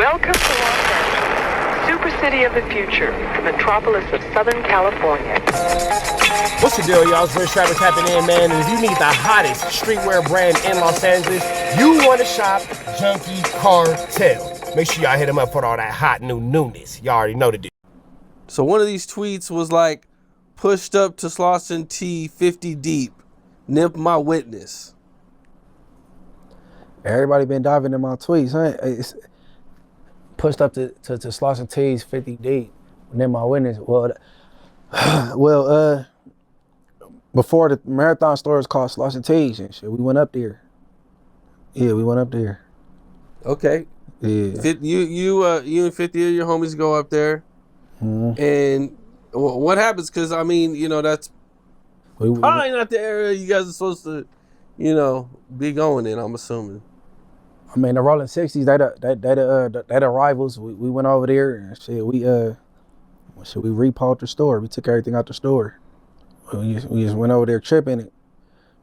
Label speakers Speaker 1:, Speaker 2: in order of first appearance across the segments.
Speaker 1: Welcome to Los Angeles, super city of the future, the metropolis of Southern California.
Speaker 2: What's the deal, y'all? It's Rich Travis tapping in, man. And if you need the hottest streetwear brand in Los Angeles, you want to shop Junkie Cartel. Make sure y'all hit them up for all that hot new newness. Y'all already know the deal.
Speaker 3: So one of these tweets was like, pushed up to Slawson T 50 deep, Nip my witness.
Speaker 4: Everybody been diving in my tweets, huh? It's pushed up to Slawson T's 50 deep, Nip my witness. Before the marathon store was called Slawson T's and shit, we went up there. Yeah, we went up there.
Speaker 3: Okay.
Speaker 4: Yeah.
Speaker 3: You and 50 of your homies go up there.
Speaker 4: Mm-hmm.
Speaker 3: And what happens? Because, I mean, you know, that's probably not the area you guys are supposed to, you know, be going in, I'm assuming.
Speaker 4: I mean, the Rolling 60s, they the rivals. We went over there and shit, we repoed the store. We took everything out the store. We just went over there tripping it.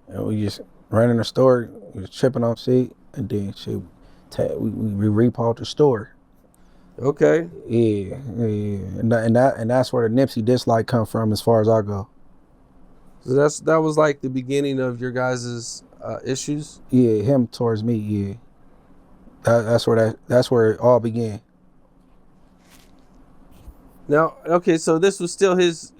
Speaker 4: And we just ran in the store, we was tripping on shit, and then shit, we repoed the store.
Speaker 3: Okay.
Speaker 4: Yeah. And that's where the Nipsey dislike come from as far as I go.
Speaker 3: So that was like the beginning of your guys' issues?
Speaker 4: Yeah, him towards me, yeah. That's where it all began.
Speaker 3: Now, okay, so this was still his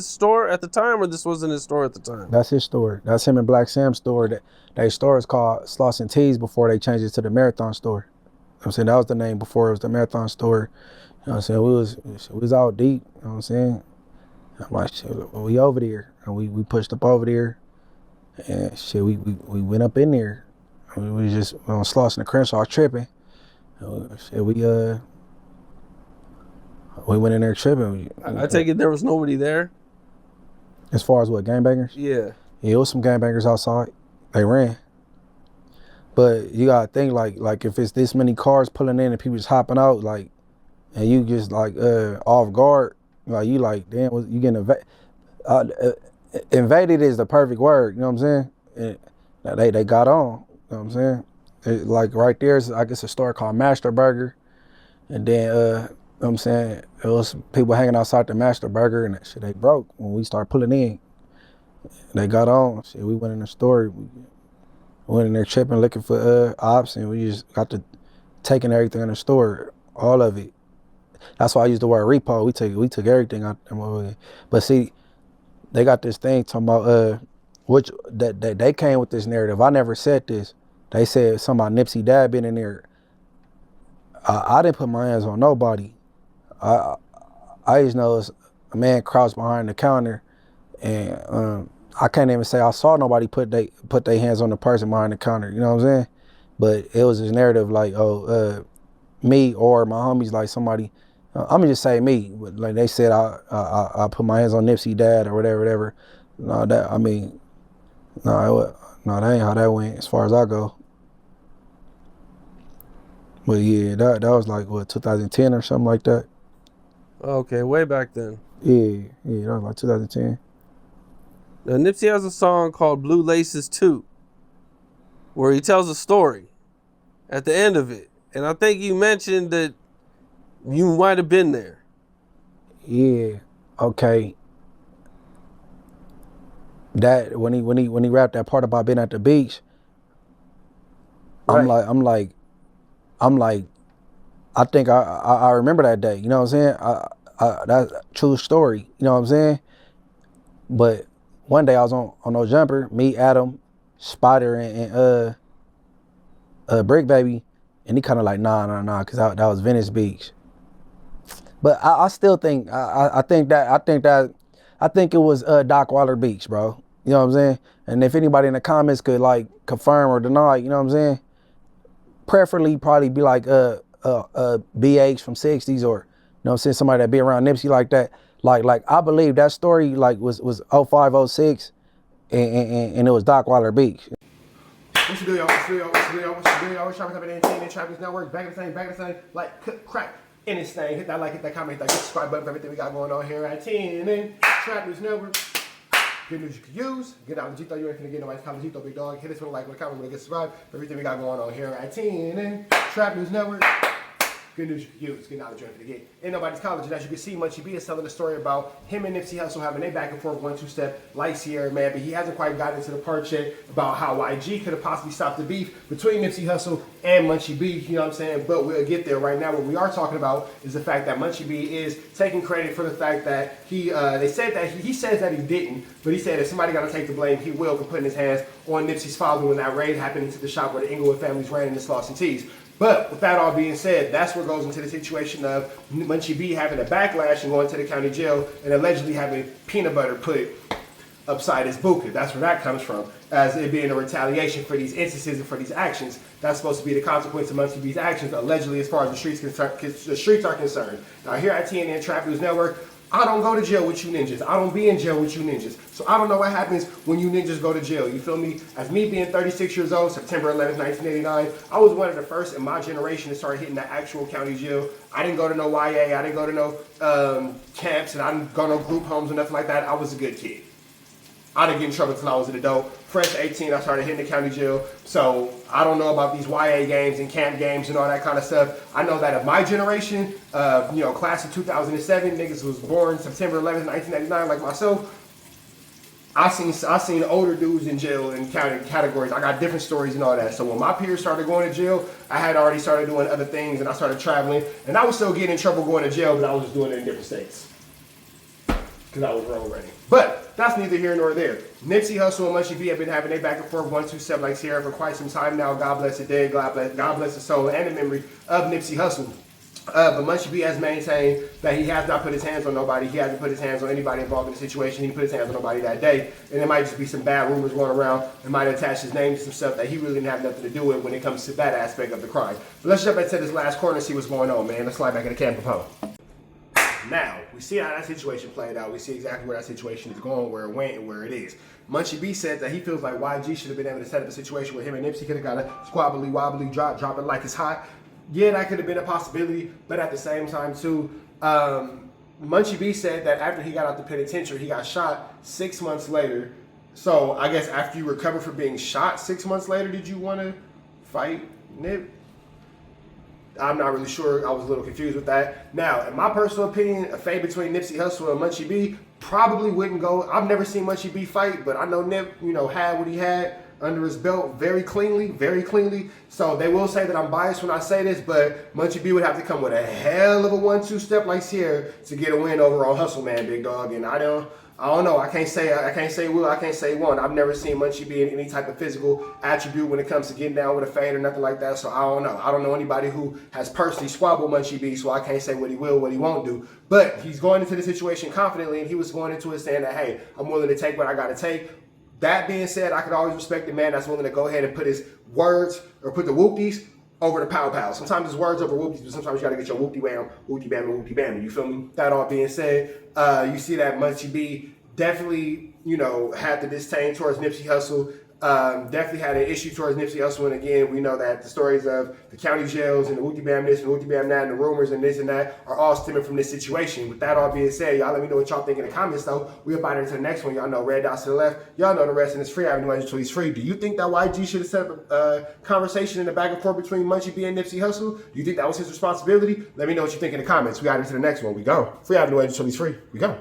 Speaker 3: store at the time, or this wasn't his store at the time?
Speaker 4: That's his store. That's him and Black Sam's store. That store is called Slawson T's before they changed it to the Marathon store. You know what I'm saying? That was the name before it was the Marathon store. You know what I'm saying? We was out deep, you know what I'm saying? I'm like, shit, we over there. And we pushed up over there. And shit, we went up in there. And we just on Slawson and Crenshaw tripping. Shit, we went in there tripping.
Speaker 3: I take it there was nobody there?
Speaker 4: As far as what, gangbangers?
Speaker 3: Yeah.
Speaker 4: Yeah, it was some gangbangers outside. They ran. But you gotta think like if it's this many cars pulling in and people just hopping out, like, and you just like off guard, like you like, damn, you getting invaded is the perfect word, you know what I'm saying? And they got on, you know what I'm saying? Like right there's, I guess, a store called Master Burger, and then you know what I'm saying, it was some people hanging outside the Master Burger, and that shit they broke when we started pulling in. They got on. Shit, we went in the store. We went in there tripping, looking for ops, and we just got to taking everything in the store, all of it. That's why I use the word repo. We took everything out there. But see, they got this thing talking about which that they came with this narrative. I never said this. They said something about Nipsey dad been in there. I didn't put my hands on nobody. I just know it's a man crouched behind the counter, and I can't even say I saw nobody put their hands on the person behind the counter. You know what I'm saying? But it was this narrative like, me or my homies, like somebody. I'm gonna just say me. But like they said, I put my hands on Nipsey dad or whatever. No, that ain't how that went as far as I go. But yeah, that was like what, 2010 or something like that.
Speaker 3: Okay, way back then.
Speaker 4: Yeah, that was like 2010.
Speaker 3: Now, Nipsey has a song called Blue Laces 2, where he tells a story at the end of it. And I think you mentioned that you might have been there.
Speaker 4: Yeah, okay. That when he rapped that part about being at the beach, right. I'm like, I think I remember that day. You know what I'm saying? That's a true story. You know what I'm saying? But one day I was on No Jumper, me, Adam, Spider, and Brick Baby, and he kind of like nah, because that was Venice Beach. But I still think I think it was Dock Waller Beach, bro. You know what I'm saying? And if anybody in the comments could like confirm or deny, you know what I'm saying? Preferably probably be like BH from 60s, or you know what I'm saying, somebody that be around Nipsey like that. Like I believe that story like was 05, 06, and it was Dock Waller Beach.
Speaker 2: What's the deal, y'all? What's the deal, y'all? What's the deal, y'all? What's the deal, y'all? We're trying to have an entertainment Travis Network. Back in the same. Like, crack in this thing. Hit that like, hit that comment, hit that subscribe button for everything we got going on here at TNN Travis Network. Good news you can use. Get out the Gito. You ain't finna get nobody call the Gito, big dog. Hit us with a like, with a comment, with a good subscribe for everything we got going on here at TNN Trap News Network. Good news you can use, good knowledge you have to get. Ain't nobody's college, and as you can see, Munchie B is telling a story about him and Nipsey Hussle having a back and forth 1-2 step like Sierra, man, but he hasn't quite gotten into the part yet about how YG could have possibly stopped the beef between Nipsey Hussle and Munchie B, you know what I'm saying? But we'll get there. Right now, what we are talking about is the fact that Munchie B is taking credit for the fact that he says that he didn't, but he said if somebody got to take the blame, he will, for putting his hands on Nipsey's father when that raid happened into the shop where the Inglewood families ran in the Slawson tees. But with that all being said, that's what goes into the situation of Munchie B having a backlash and going to the county jail and allegedly having peanut butter put upside his buka. That's where that comes from, as it being a retaliation for these instances and for these actions. That's supposed to be the consequence of Munchie B's actions, allegedly, as far as the streets are concerned. Now here at TNN Trap News Network, I don't go to jail with you ninjas. I don't be in jail with you ninjas. So I don't know what happens when you ninjas go to jail. You feel me? As me being 36 years old, September 11th, 1989, I was one of the first in my generation to start hitting the actual county jail. I didn't go to no YA. I didn't go to no camps, and I didn't go to no group homes or nothing like that. I was a good kid. I didn't get in trouble until I was an adult. Fresh 18, I started hitting the county jail. So I don't know about these YA games and camp games and all that kind of stuff. I know that of my generation, class of 2007, niggas was born September 11th, 1999, like myself. I seen older dudes in jail in county categories. I got different stories and all that. So when my peers started going to jail, I had already started doing other things and I started traveling. And I was still getting in trouble going to jail, but I was just doing it in different states. Because I was road ready. But that's neither here nor there. Nipsey Hussle and Munchie B have been having a back and forth 1-2 step like Sierra for quite some time now. God bless the dead, God bless the soul and the memory of Nipsey Hussle. But Munchie B has maintained that he has not put his hands on nobody. He hasn't put his hands on anybody involved in the situation. He didn't put his hands on nobody that day. And there might just be some bad rumors going around and might attach his name to some stuff that he really didn't have nothing to do with when it comes to that aspect of the crime. But let's jump into this last corner and see what's going on, man. Let's slide back in the camp of home. Now, we see how that situation played out. We see exactly where that situation is going, where it went, and where it is. Munchie B said that he feels like YG should have been able to set up a situation where him and Nipsey could have got a squabbly wobbly drop it like it's hot. Yeah, that could have been a possibility, but at the same time, too, Munchie B said that after he got out the penitentiary, he got shot 6 months later. So, I guess after you recovered from being shot 6 months later, did you want to fight Nip? I'm not really sure. I was a little confused with that. Now, in my personal opinion, a fight between Nipsey Hussle and Munchie B probably wouldn't go. I've never seen Munchie B fight, but I know Nip, had what he had under his belt very cleanly. So they will say that I'm biased when I say this, but Munchie B would have to come with a hell of a 1-2 step like Sierra to get a win over on Hussle, man, big dog. And I don't know. I can't say will. I can't say won't. I've never seen Munchie B in any type of physical attribute when it comes to getting down with a fade or nothing like that. So I don't know. I don't know anybody who has personally squabbled Munchie B, so I can't say what he will, what he won't do. But he's going into the situation confidently, and he was going into it saying that, hey, I'm willing to take what I got to take. That being said, I could always respect the man that's willing to go ahead and put his words or put the whoopties over the pow-pow. Sometimes it's words over whoopties, but sometimes you gotta get your whoopty-wham, whoopty-bam, and whoopty-bam. You feel me? That all being said, you see that Munchie B definitely, had the disdain towards Nipsey Hussle. Definitely had an issue towards Nipsey Hussle. And again, we know that the stories of the county jails and the whoopty bam this and whoopty bam that and the rumors and this and that are all stemming from this situation. With that all being said, y'all let me know what y'all think in the comments though. We'll bite into the next one. Y'all know red dots to the left. Y'all know the rest, and it's free. Avenue until he's free. Do you think that YG should have set up a conversation in the back and forth between Munchie B and Nipsey Hussle? Do you think that was his responsibility? Let me know what you think in the comments. We got into the next one. We go. Free Avenue until he's free. We go.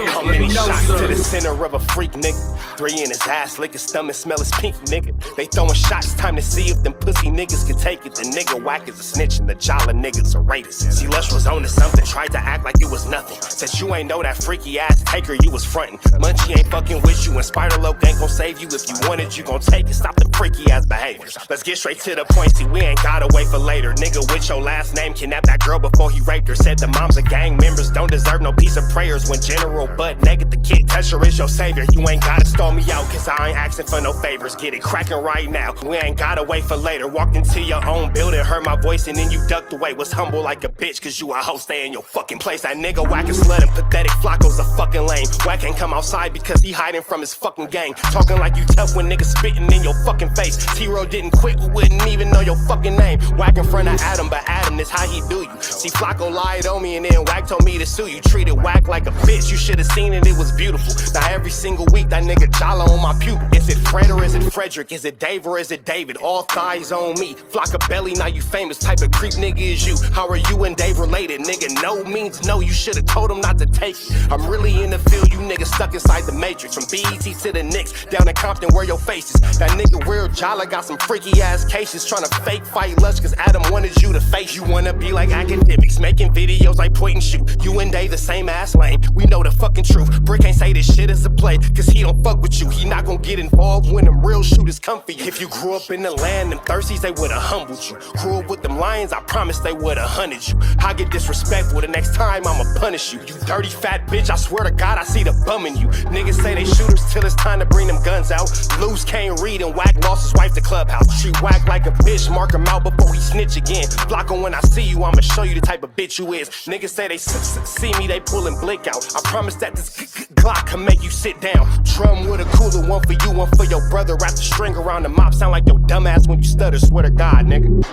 Speaker 5: How many shots to the center of a freak, nigga? 3 in his ass, lick his stomach, smell his pink, nigga. They throwing shots, time to see if them pussy niggas can take it. The nigga whack is a snitch and the jolly niggas are rapists. See, Lush was on to something, tried to act like it was nothing. Said you ain't know that freaky ass taker you was frontin'. Munchie ain't fucking with you, and Spider-Loc ain't gon' save you. If you want it, you gon' take it. Stop the freaky ass behaviors. Let's get straight to the point, see, we ain't gotta wait for later. Nigga with your last name kidnapped that girl before he raped her. Said the moms of gang members don't deserve no piece of prayers. When General Butt naked, the kid Tesher is your savior. You ain't gotta stall me out, cause I ain't asking for no favors. Get it cracking right now, we ain't gotta wait for later. Walked into your own building, heard my voice, and then you ducked away. Was humble like a bitch, cause you a hoe, stay in your fucking place. That nigga whacking slut and pathetic Flacco's a fucking lame. Whack ain't come outside because he hiding from his fucking gang. Talking like you tough when niggas spitting in your fucking face. T-Row didn't quit, we wouldn't even know your fucking name. whack in front of Adam, but Adam, this how he do you. See, Flacco lied on me and then Wack told me to sue you. Treated Wack like a bitch, you should've seen it, it was beautiful. Now every single week, that nigga jolly on my pupil. Is it Fred or is it Frederick? Is it Dave or is it David? All thighs on me. Flock a belly, now you famous. Type of creep nigga is you. How are you and Dave related? Nigga, no means no. You should've told him not to take it. I'm really in the field, you niggas stuck inside the matrix. From BET to the Knicks, down in Compton, where your face is. That nigga real jolly got some freaky ass cases. Tryna fake fight Lush, cause Adam wanted you to face. You wanna be like academics, making videos like point and shoot. You and Dave the same ass lane. We know the fucking truth. Brick ain't say this shit is a play, cause he don't fuck with you. He not gon' get involved when them real shooters come for you. If you grew up in the land, them thirsties, they would've humbled you. Grew up with them lions, I promise they would've hunted you. I get disrespectful, the next time I'ma punish you. You dirty fat bitch, I swear to God I see the bum in you. Niggas say they shooters till it's time to bring them guns out. Loose can't read and Wack lost his wife to Clubhouse. Treat Wack like a bitch, mark him out before he snitch again. Flocko, when I see you, I'ma show you the type of bitch you is. Niggas say they see me, they pullin' blick out. I promise that this Glock can make you sit down. Drum with a cooler, one for you, one for your brother. Wrap the string around the mop, sound like your dumb ass when you stutter. Swear to God, nigga.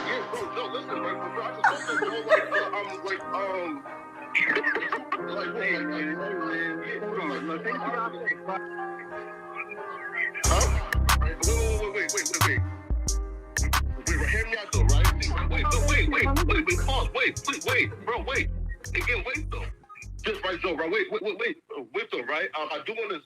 Speaker 6: Hear me out though, right? Pause. Wait, bro, wait. Again, wait though. Just right though, right? Wait though, right? I do want to